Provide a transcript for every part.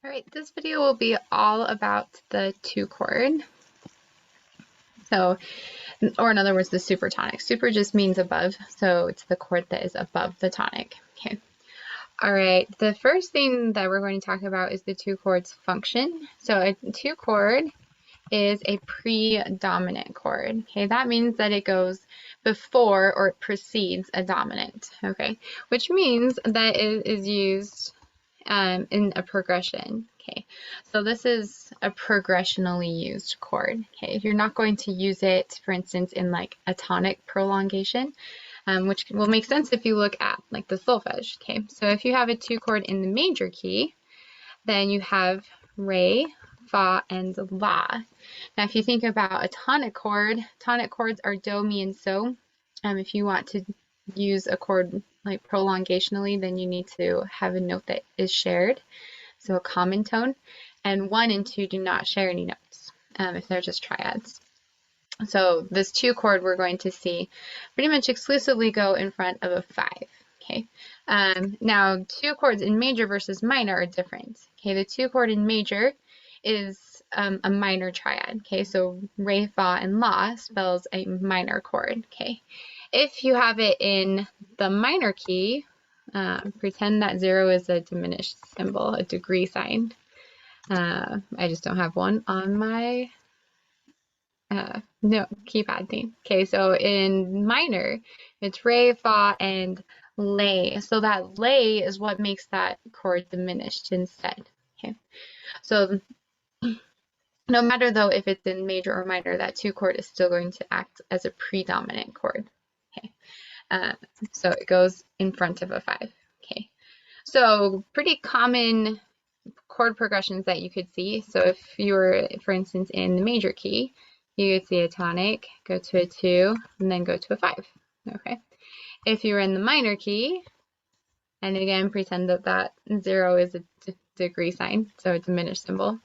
All right, this video will be all about the two chord. So, or in other words, the supertonic. Super just means above, so it's the chord that is above the tonic. Okay. All right, the first thing that we're going to talk about is the two chords function. So a two chord is a predominant chord. Okay, that means that it goes before or it precedes a dominant. Okay, which means that it is used in a progression. Okay, so this is a progressionally used chord. Okay, you're not going to use it, for instance, in like a tonic prolongation, which will make sense if you look at like the solfege. Okay, so if you have a two chord in the major key, then you have re, fa, and la. Now, if you think about a tonic chords are do, mi, and so. If you want to use a chord like prolongationally, then you need to have a note that is shared, so a common tone. And 1 and 2 do not share any notes if they're just triads. So this two chord we're going to see pretty much exclusively go in front of a 5. Okay. Now two chords in major versus minor are different. Okay, the two chord in major is a minor triad. Okay, so re, fa, and la spells a minor chord. Okay, if you have it in the minor key, pretend that 0 is a diminished symbol, a degree sign. I just don't have one on my no keypad thing. Okay, so in minor, it's re, fa, and lay. So that lay is what makes that chord diminished instead. Okay, so no matter though if it's in major or minor, that two chord is still going to act as a predominant chord. Okay, so it goes in front of a 5. Okay, so pretty common chord progressions that you could see. So if you were, for instance, in the major key, you could see a tonic, go to a 2, and then go to a 5. Okay. If you were in the minor key, and again, pretend that that 0 is a degree sign, so a diminished symbol,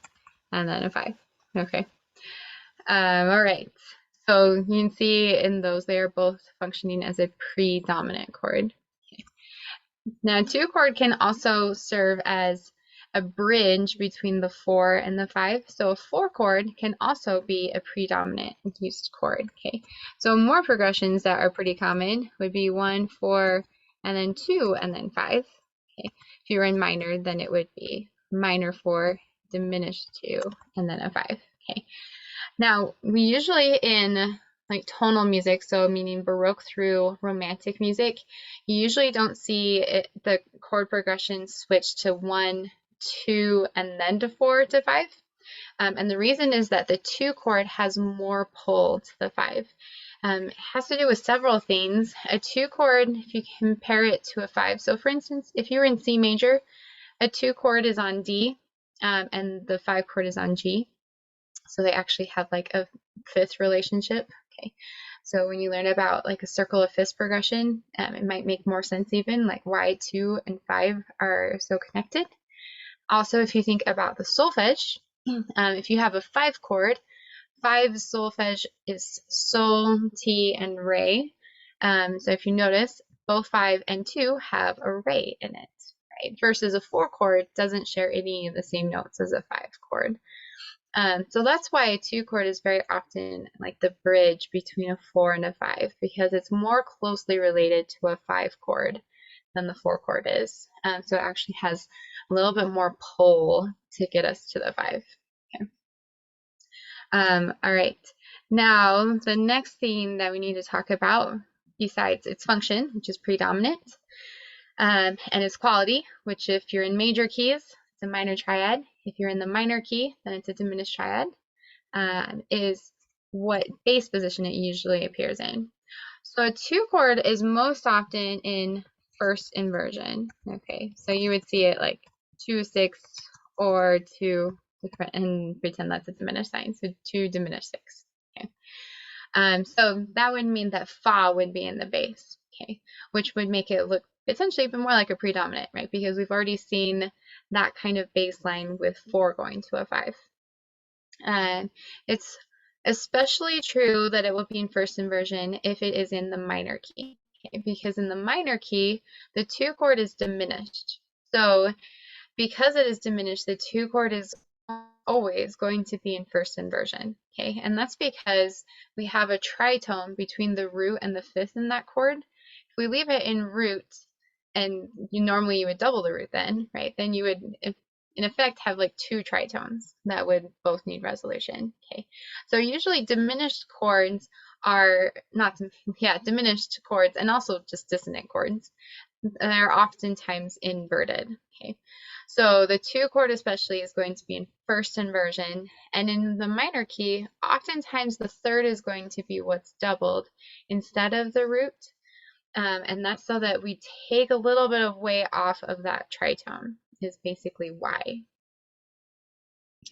and then a 5. Okay. All right. So you can see in those, they are both functioning as a predominant chord. Okay. Now, two chord can also serve as a bridge between the 4 and the 5. So a 4 chord can also be a predominant used chord. Okay, so more progressions that are pretty common would be 1, 4, and then 2, and then 5. Okay, if you were in minor, then it would be minor 4, diminished 2, and then a 5. Okay, now we usually in like tonal music, so meaning Baroque through Romantic music, you usually don't see the chord progression switch to 1, 2, and then to 4 to 5. And the reason is that the 2 chord has more pull to the 5. It has to do with several things. A 2 chord, if you compare it to a 5, so for instance, if you're in C major, a 2 chord is on D, and the 5 chord is on G. So they actually have like a fifth relationship. Okay, so when you learn about like a circle of fifths progression, it might make more sense even like why 2 and 5 are so connected. Also, if you think about the solfege, if you have a 5 chord, 5 solfege is sol, ti, and re. So if you notice, both 5 and 2 have a re in it, right? Versus a 4 chord doesn't share any of the same notes as a 5 chord. So that's why a 2 chord is very often like the bridge between a 4 and a 5, because it's more closely related to a 5 chord than the 4 chord is. So it actually has a little bit more pull to get us to the 5. Okay. All right. Now, the next thing that we need to talk about, besides its function, which is predominant, and its quality, which if you're in major keys, it's a minor triad. If you're in the minor key, then it's a diminished triad, is what bass position it usually appears in. So a 2 chord is most often in first inversion. Okay, so you would see it like 2, 6, or 2, and pretend that's a diminished sign, so 2 diminished 6. Okay, so that would mean that fa would be in the bass. Okay, which would make it look essentially even more like a predominant, right? Because we've already seen that kind of bass line with 4 going to a 5. And it's especially true that it will be in first inversion if it is in the minor key. Okay? Because in the minor key, the 2 chord is diminished. So because it is diminished, the 2 chord is always going to be in first inversion, okay? And that's because we have a tritone between the root and the fifth in that chord. If we leave it in root, and normally you would double the root then, right? Then you would, in effect, have like 2 tritones that would both need resolution, okay? So usually diminished chords are not, yeah, diminished chords and also just dissonant chords. They're oftentimes inverted, okay? So the 2 chord especially is going to be in first inversion, and in the minor key, oftentimes the third is going to be what's doubled instead of the root, and that's so that we take a little bit of weight off of that tritone is basically why.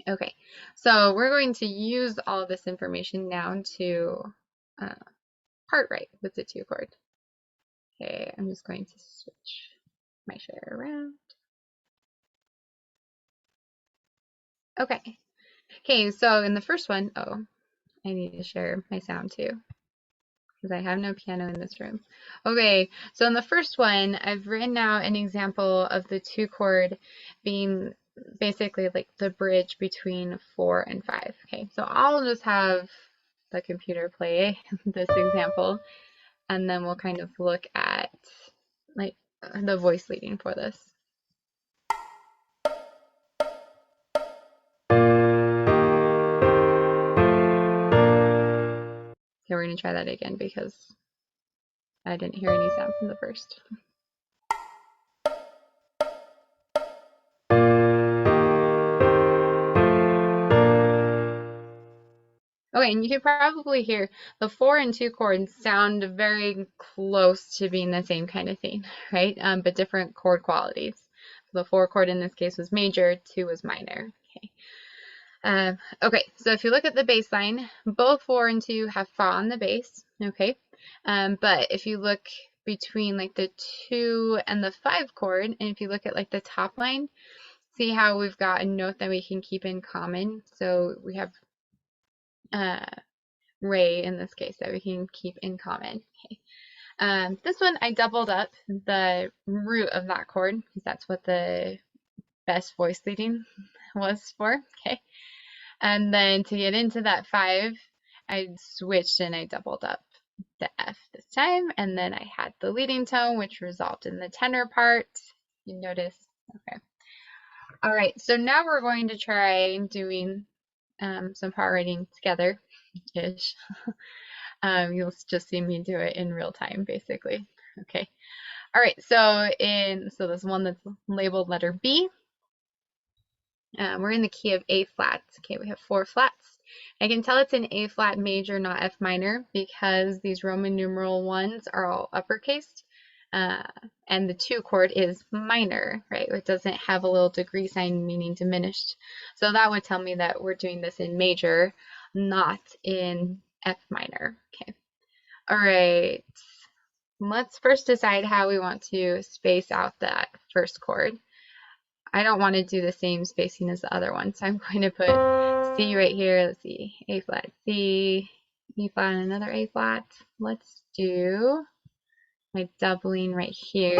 Okay, so we're going to use all of this information now to part write with the 2 chord. Okay, I'm just going to switch my share around. Okay, so in the first one, oh, I need to share my sound too, because I have no piano in this room. Okay, so in the first one, I've written out an example of the 2 chord being basically like the bridge between 4 and 5. Okay, so I'll just have the computer play this example, and then we'll kind of look at like the voice leading for this. Okay, we're going to try that again because I didn't hear any sound from the first. Okay, and you can probably hear the 4 and 2 chords sound very close to being the same kind of thing, right? But different chord qualities. The 4 chord in this case was major, 2 was minor. Okay. Okay, so if you look at the bass line, both 4 and 2 have fa on the bass, okay? But if you look between like the 2 and the 5 chord, and if you look at like the top line, see how we've got a note that we can keep in common. So we have Ray in this case that we can keep in common. Okay. This one I doubled up the root of that chord because that's what the best voice leading was for. Okay. And then to get into that 5, I switched and I doubled up the F this time, and then I had the leading tone, which resolved in the tenor part. You notice? Okay. All right, so now we're going to try doing some part writing together-ish. You'll just see me do it in real time, basically. Okay. All right, so this one that's labeled letter B. We're in the key of A flat. Okay, we have 4 flats. I can tell it's an A flat major, not F minor, because these Roman numeral ones are all uppercased. And the 2 chord is minor, right? It doesn't have a little degree sign meaning diminished. So that would tell me that we're doing this in major, not in F minor. Okay. All right. Let's first decide how we want to space out that first chord. I don't want to do the same spacing as the other one, so I'm going to put C right here. Let's see, A flat, C, E flat, and another A flat. Let's do my doubling right here,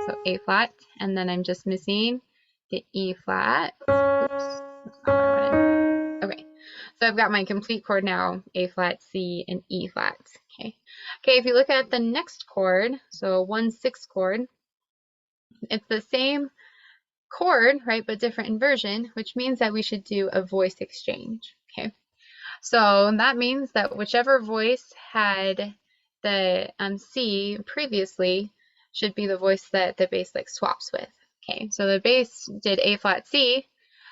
so A flat, and then I'm just missing the E flat. Oops, that's not what I wanted. Okay, so I've got my complete chord now, A flat, C, and E flat. Okay, if you look at the next chord, so 1/6 chord, it's the same chord, right, but different inversion, which means that we should do a voice exchange. Okay, so that means that whichever voice had the C previously should be the voice that the bass like swaps with. Okay, so the bass did A flat C,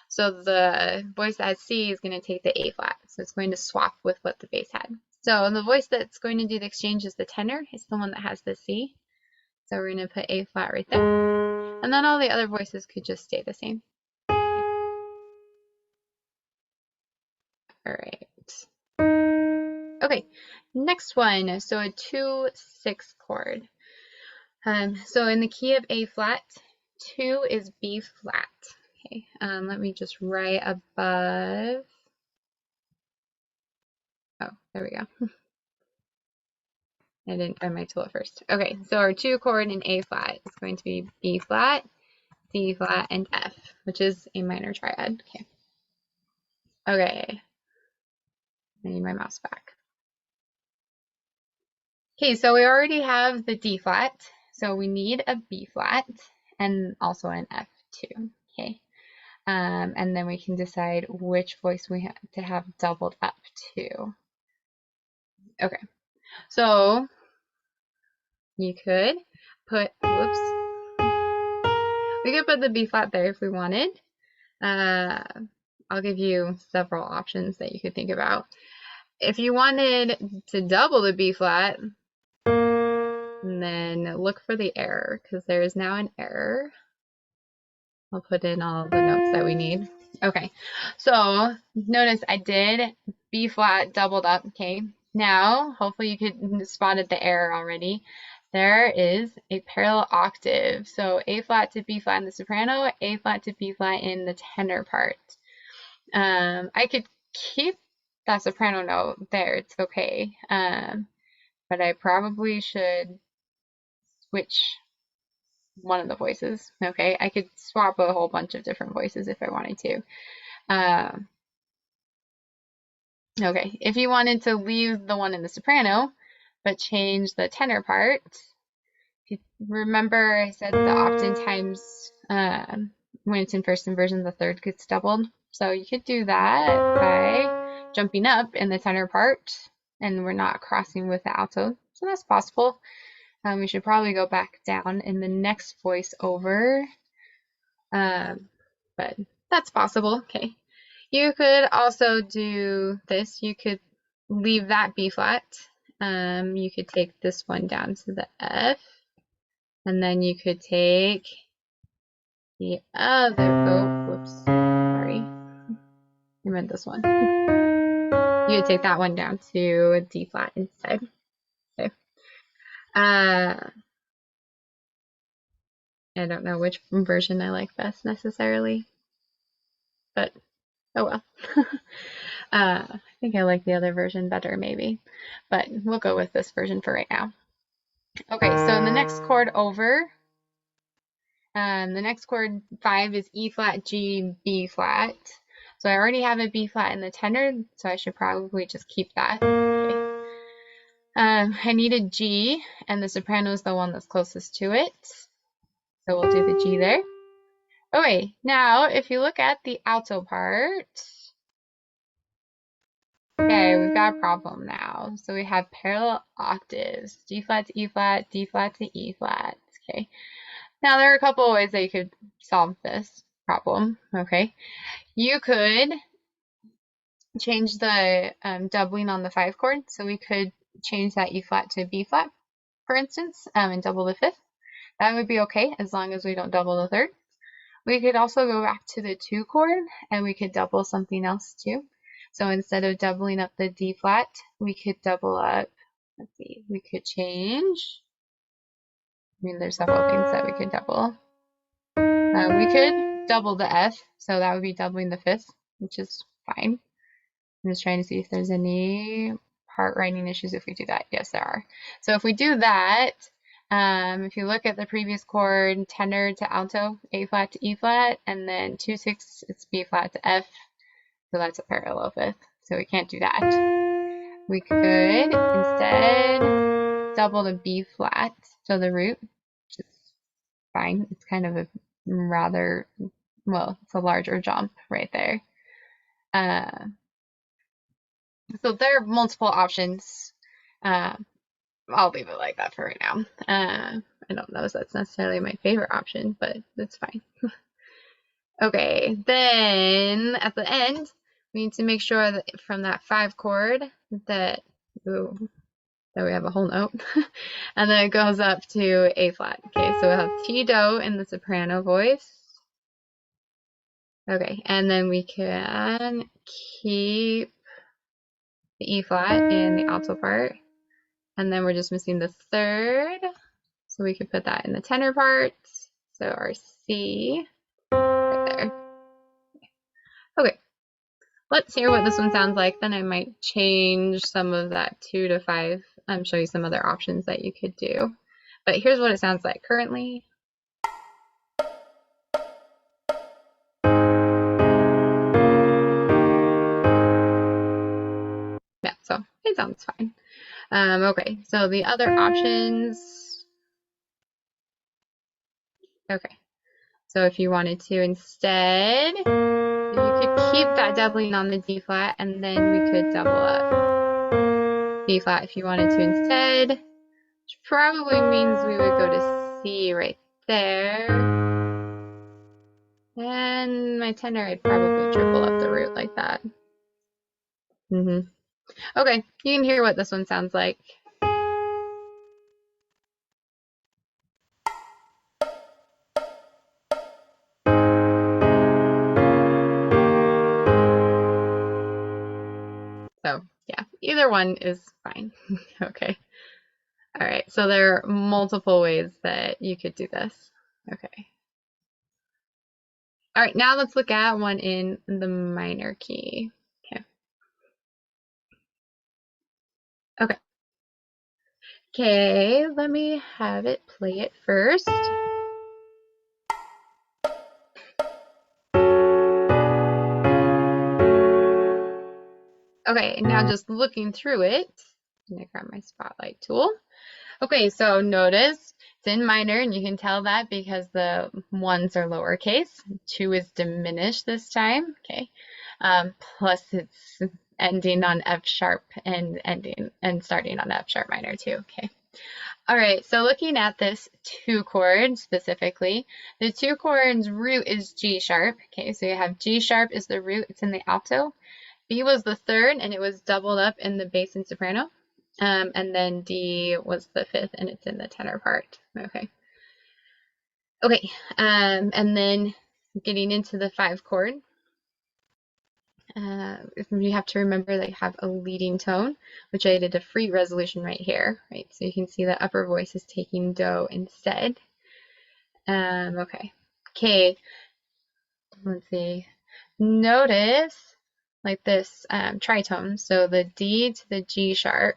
so the voice that has C is going to take the A flat, so it's going to swap with what the bass had. So the voice that's going to do the exchange is the tenor. It's the one that has the C. So we're going to put A flat right there. And then all the other voices could just stay the same. All right. Okay, next one. So a 2/6 chord. So in the key of A flat, 2 is B flat. Okay, let me just write above. Oh, there we go. I didn't find my tool at first. Okay, so our 2 chord in A flat is going to be B flat, C flat, and F. which is a minor triad. Okay. Okay. I need my mouse back. Okay, so we already have the D flat, so we need a B flat and also an F2. Okay. And then we can decide which voice we have to have doubled up to. Okay, so you could put, whoops, we could put the B flat there if we wanted. I'll give you several options that you could think about. If you wanted to double the B flat, then look for the error, because there is now an error. I'll put in all the notes that we need. Okay, so notice I did B flat doubled up. Okay, now hopefully you could spotted the error already. There is a parallel octave. So A flat to B flat in the soprano, A flat to B flat in the tenor part. I could keep that soprano note there, it's okay. But I probably should switch one of the voices. Okay, I could swap a whole bunch of different voices if I wanted to. Okay, if you wanted to leave the one in the soprano, but change the tenor part, if you remember I said that oftentimes when it's in first inversion, the third gets doubled. So you could do that by jumping up in the tenor part, and we're not crossing with the alto, so that's possible. We should probably go back down in the next voice over, but that's possible. Okay. You could also do this. You could leave that B flat. You could take this one down to the F, and then you could take the other, oh, whoops, sorry. I meant this one. You could take that one down to a D flat instead. Okay. I don't know which version I like best necessarily, but oh well. I think I like the other version better maybe, but we'll go with this version for right now. Okay, so in the next chord over, the next chord 5 is E flat, G, B flat. So I already have a B flat in the tenor, so I should probably just keep that. Okay. I need a G, and the soprano is the one that's closest to it. So we'll do the G there. Okay, now if you look at the alto part, okay, we've got a problem now. So we have parallel octaves, G flat to E flat, D flat to E flat. Okay. Now there are a couple of ways that you could solve this problem. Okay. You could change the doubling on the 5 chord. So we could change that E flat to B flat, for instance, and double the 5th. That would be okay as long as we don't double the 3rd. We could also go back to the 2 chord and we could double something else too. So instead of doubling up the D flat, we could double up, let's see, we could change, I mean, there's several things that we could double. We could double the F, so that would be doubling the 5th, which is fine. I'm just trying to see if there's any part writing issues if we do that. Yes, there are. So if we do that, if you look at the previous chord, tenor to alto, A flat to E flat, and then 2/6, it's B flat to F, so that's a parallel 5th, so we can't do that. We could instead double the B flat, so the root, which is fine. It's kind of a rather, well, it's a larger jump right there. So there are multiple options. I'll leave it like that for right now. I don't know if that's necessarily my favorite option, but that's fine. Okay, then at the end, we need to make sure that from that 5 chord that, ooh, that we have a whole note, and then it goes up to A flat. Okay, so we'll have T do in the soprano voice. Okay, and then we can keep the E flat in the alto part, and then we're just missing the 3rd, so we could put that in the tenor part. So our C right there. Okay, let's hear what this one sounds like. Then I might change some of that 2 to 5. Show you some other options that you could do. But here's what it sounds like currently. so it sounds fine. Okay, so the other options, okay. So if you wanted to instead, you could keep that doubling on the D flat, and then we could double up B flat if you wanted to instead, which probably means we would go to C right there. And my tenor, I'd probably triple up the root like that. Okay, you can hear what this one sounds like. So yeah, either one is fine. Okay. All right, so there are multiple ways that you could do this. Okay. All right, now let's look at one in the minor key. Okay. Okay. Okay, let me have it play it first. Okay, now just looking through it, I'm gonna grab my spotlight tool. Okay, so notice it's in minor, and you can tell that because the ones are lowercase. 2 is diminished this time, okay? Plus it's ending on F sharp and starting on F sharp minor too, okay? All right, so looking at this 2 chord specifically, the 2 chord's root is G sharp, okay? So you have G sharp is the root, it's in the alto. B was the third, and it was doubled up in the bass and soprano. And then D was the fifth, and it's in the tenor part. Okay. Okay, and then getting into the 5 chord, you have to remember they have a leading tone, which I did a free resolution right here, right? So you can see the upper voice is taking do instead. Okay. Okay, let's see. Notice like this tritone, so the D to the G sharp,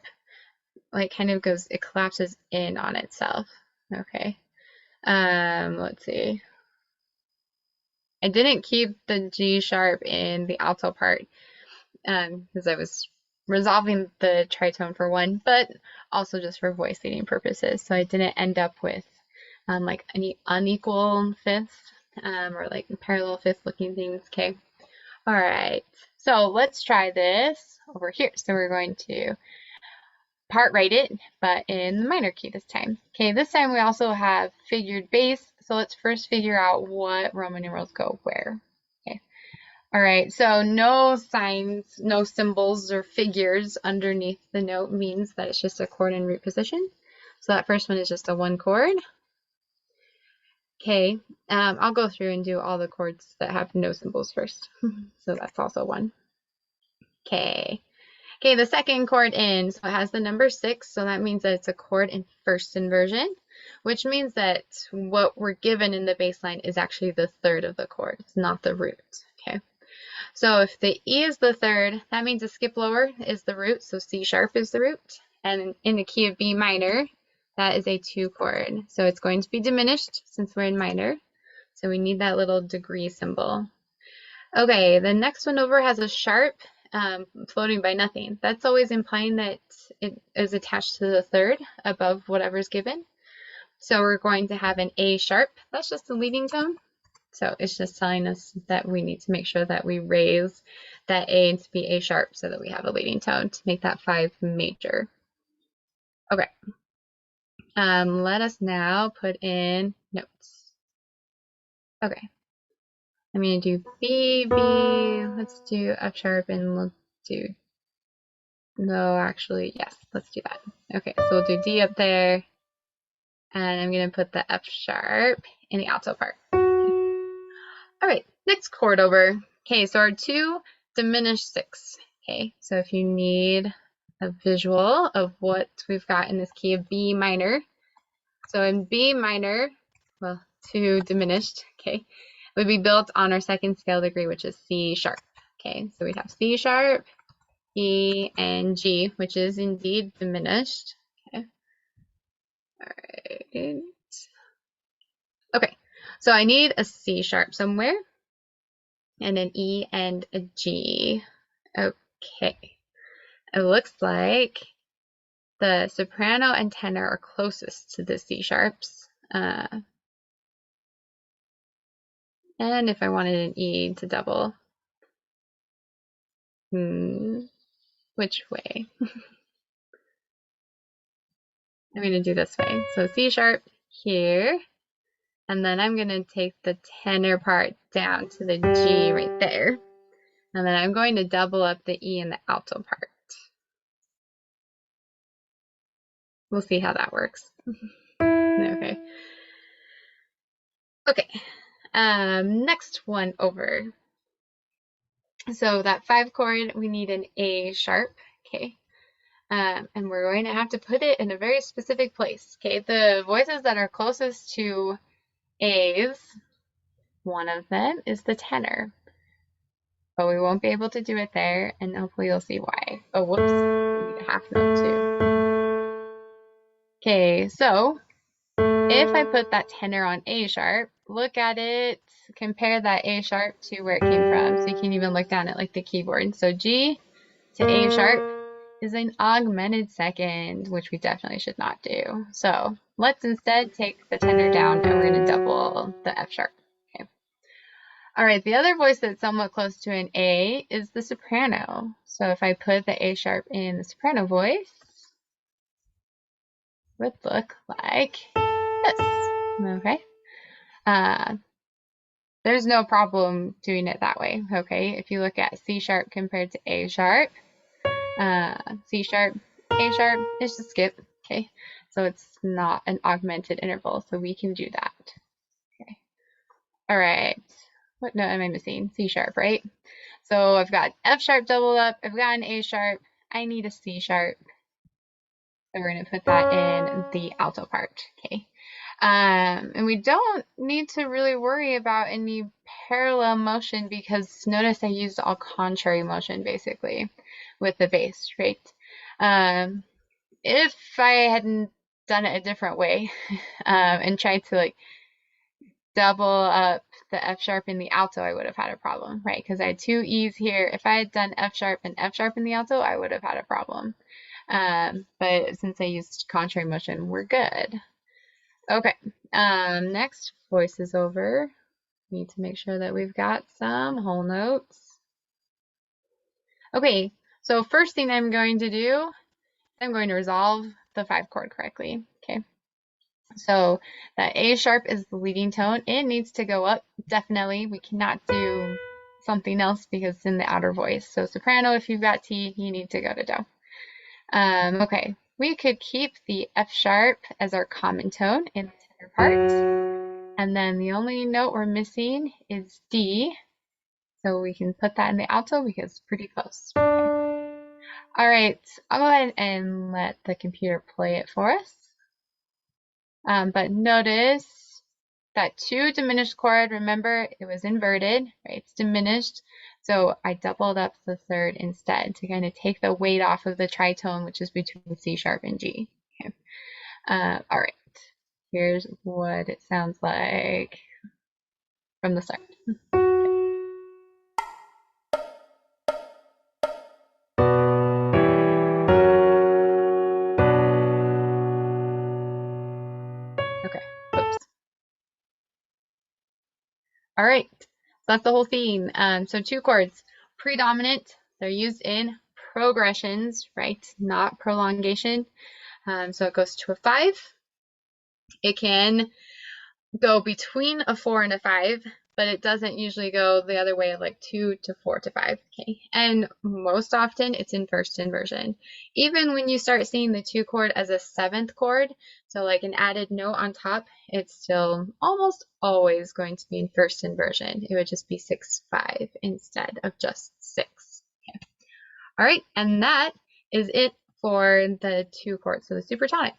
like kind of goes, it collapses in on itself. Okay. Let's see. I didn't keep the G sharp in the alto part because I was resolving the tritone for one, but also just for voice leading purposes. So I didn't end up with like any unequal fifths or like parallel fifth looking things. Okay. All right. So let's try this over here. So we're going to part write it, but in the minor key this time. Okay, this time we also have figured bass, so let's first figure out what Roman numerals go where. Okay. All right, so no signs, no symbols or figures underneath the note means that it's just a chord in root position. So that first one is just a 1 chord. Okay, I'll go through and do all the chords that have no symbols first. So that's also 1. Okay. Okay, the second chord in, so it has the number 6, so that means that it's a chord in first inversion, which means that what we're given in the bass line is actually the third of the chord. It's not the root, okay? So if the E is the third, that means a skip lower is the root, so C sharp is the root. And in the key of B minor, that is a 2 chord. So it's going to be diminished since we're in minor. So we need that little degree symbol. Okay, the next one over has a sharp floating by nothing. That's always implying that it is attached to the third above whatever's given. So we're going to have an A sharp. That's just a leading tone. So it's just telling us that we need to make sure that we raise that A to be A sharp so that we have a leading tone to make that 5 major. Okay. Let us now put in notes. Okay. I'm going to do B, B, let's do F sharp, and let's do, no, actually, yes, let's do that. Okay, so we'll do D up there, and I'm going to put the F sharp in the alto part. All right, next chord over. Okay, so our 2 diminished 6. Okay, so if you need a visual of what we've got in this key of B minor, so in B minor, well, 2 diminished, okay, would be built on our second scale degree, which is C sharp. Okay, so we'd have C sharp, E, and G, which is indeed diminished. Okay. All right. Okay, so I need a C sharp somewhere, and an E and a G. Okay. it looks like the soprano and tenor are closest to the C sharps. And if I wanted an E to double, which way? I'm going to do this way. So C sharp here, and then I'm going to take the tenor part down to the G right there. And then I'm going to double up the E in the alto part. We'll see how that works. Okay. Okay. Next one over. So that 5 chord, we need an A sharp. Okay. And we're going to have to put it in a very specific place. Okay. The voices that are closest to A's, one of them is the tenor. But we won't be able to do it there, and hopefully you'll see why. Oh, whoops. We need a half note too. Okay, so if I put that tenor on A sharp, look at it, compare that A sharp to where it came from. So you can even look down at like the keyboard. So G to A sharp is an augmented second, which we definitely should not do. So let's instead take the tenor down and we're going to double the F sharp. Okay. All right, the other voice that's somewhat close to an A is the soprano. So if I put the A sharp in the soprano voice, it would look like this. Okay. There's no problem doing it that way. Okay. If you look at C sharp compared to A sharp, C sharp, A sharp, it's just skip. Okay. So it's not an augmented interval. So we can do that. Okay. All right. What note am I missing? C sharp, right? So I've got F sharp doubled up. I've got an A sharp. I need a C sharp. So we're going to put that in the alto part. Okay. And we don't need to really worry about any parallel motion because notice I used all contrary motion basically with the bass, right? If I hadn't done it a different way and tried to like double up the F sharp in the alto, I would have had a problem, right? Because I had 2 E's here. If I had done F sharp and F sharp in the alto, I would have had a problem. But since I used contrary motion, we're good. Okay, next, voices over. Need to make sure that we've got some whole notes. Okay, so first thing I'm going to do, I'm going to resolve the 5 chord correctly. Okay, so that A sharp is the leading tone. It needs to go up, definitely. We cannot do something else because it's in the outer voice. So soprano, if you've got T, you need to go to do. Okay, we could keep the F sharp as our common tone in the tenor part. And then the only note we're missing is D. So we can put that in the alto because it's pretty close. Okay. All right, I'll go ahead and let the computer play it for us. But notice that 2 diminished chord, remember it was inverted, right? It's diminished. So I doubled up the third instead to kind of take the weight off of the tritone, which is between C sharp and G. Okay. All right, here's what it sounds like from the start. Okay, oops. All right, so that's the whole theme. So 2 chords, predominant, they're used in progressions, right? Not prolongation. So it goes to a 5. It can go between a 4 and a 5, but it doesn't usually go the other way of like 2 to 4 to 5. Okay, and most often it's in first inversion. Even when you start seeing the 2 chord as a 7th chord, so like an added note on top, it's still almost always going to be in first inversion. It would just be 6/5 instead of just 6. Okay. All right, and that is it for the 2 chords, so the supertonic.